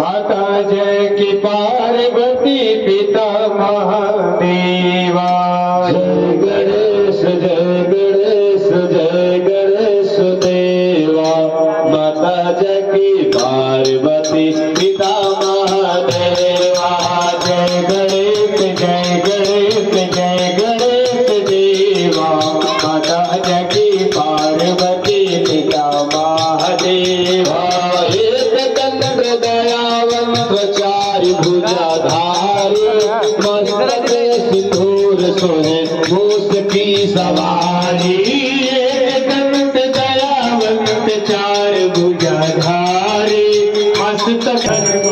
माता जय की पार्वती पिता महादेवा। जय गणेश जय गणेश जय गणेश देवा। माता जय की पार्वती पिता महादेवा। जय गणेश जय गणेश जय गणेश देवा। माता जय की पार्वती पिता महादेवा। चारि भुजाधारी मस्तके सिंदूर सोहे मूस की सवारी। दंत दयावंत चार भुजाधारी मस्तक